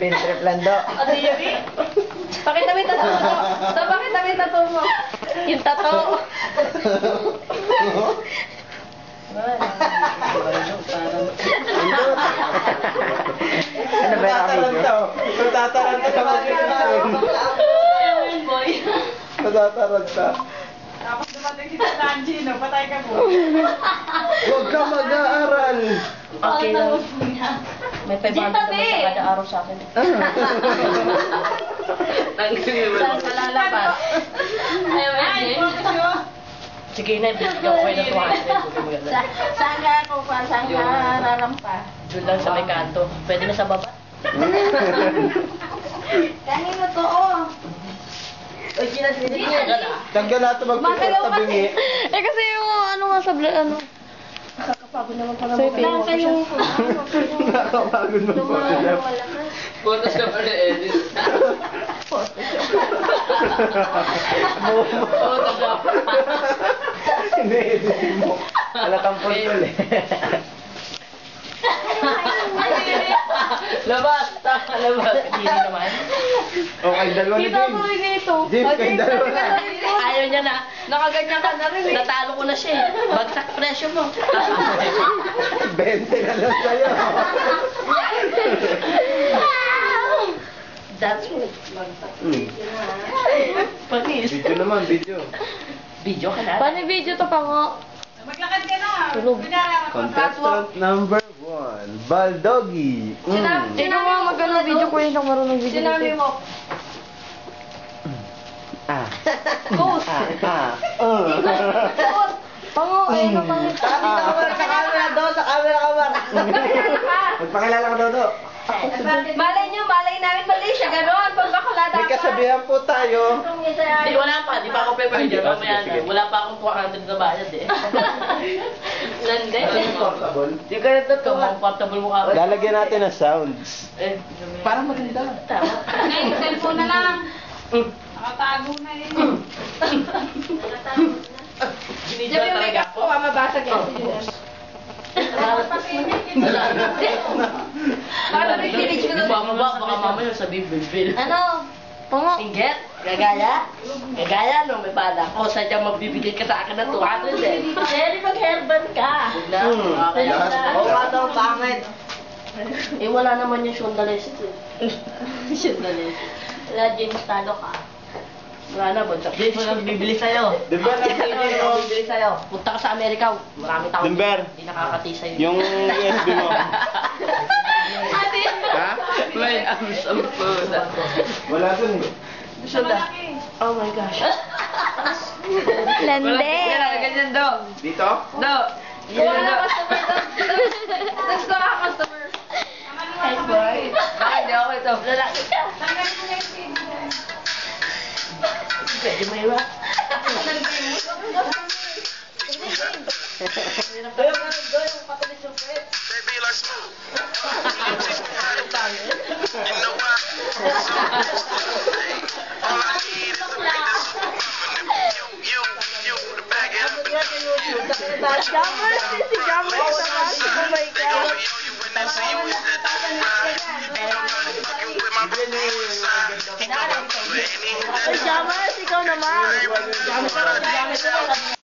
pintrip lang do. Pakita mo yung tattoo mo. So, pakita mo yung tattoo mo. Yung tattoo. Ano ba yung video? Natataranta. Natataranta. Tapos dumating si Tanji, no? Patay ka po. Huwag ka mag-aaral. Okay lang. May 500 naman sa kada araw sa akin. Saan ka lalabas? Ay, focus yun. Sige na, bigyan ko kayo ng 200. Saan ka kukuha? Saan ka rarampa? Doon lang sa may kanto. Pwede na sa baba. Kanino to, oh? Uy, sinasili niya ka na. Tanggal natin magpiport na bingi. Eh kasi yung ano nga sa ano. Nakakapagod naman pala So, mo kayo. lang kayo. Nakapagod ng Photoshop. Photos ka pa na edit. Photoshop. Ine-edit mo. Alatang pulpul eh. Labas! Tama, labas. Hindi naman. Okay, dalawa na Kita James. mo rin ito. James, kayo dalawa na. Ayaw niya na. Nakaganyan ka na rin eh. Natalo ko na siya eh. Bagsak presyo mo. 20 na lang sa'yo. That's right. Panis. Video naman, video. Video ka na. Paano yung video to pa nga? Maglakad ka na. Tulog. Contestant number 1, Baldogi. Ikaw nga mag-ano video ko yun. Kung marunong video Sinabi dito. mo. Ghost. Pango, eh, napangit. Sa camera do, sa camera ka ba? Magpakilala ka daw do. Malay nyo, malay namin mali siya. Ganon. Pag bakulata May kasabihan po tayo. Di, wala pa. Di pa ako prepared dyan. Mamaya na. Wala pa akong 400 na bayad eh. Nande. Comfortable. Di ka na totoo. Comfortable mo ka. Lalagyan natin ng sounds. Eh, parang maganda. Tama. Ay, cellphone na lang. Nakatago na yun. Binidyo talaga ako. Mabasag yan si Junior. Para may pinig ko na. Bumaba, baka mamaya sabihin bilbil. Ano? Pango. Inget? Gagaya? Gagaya no, may bala ko. Sadyang magbibigay ka sa akin ng 200 eh. Jerry, mag-herbal ka. Huwag na. Okay na. Oo ka daw, pangit. Eh, wala naman yung Shondalesis eh. Shondalesis. Wala, James, talo ka. Wala na, bagsak. James, walang bibili sa'yo. Diba Walang bibili sa'yo. Punta ka sa Amerika, marami tao. Denver. Hindi nakakati sa'yo. Yung USB mo. Ha? May amsam po na. Wala dun eh. Shonda. Oh my gosh. Lande. Ganyan do. Dito? Do. Wala customer doon. Tapos na ka customer. Hey boy. Bakit di ako ito? Lalaki ka. Tanggalin mo na yung CD. Pwede mo iwa. Doon yung patulis yung pwede. Baby, let's move. You know why? All I need is a witness. You, the back end of the Jammers, si Jammers naman. Oh my God. you witness, you with that ride. Fucking with my bro inside. He know I'm for any Si Jammers, ikaw naman. Jammers.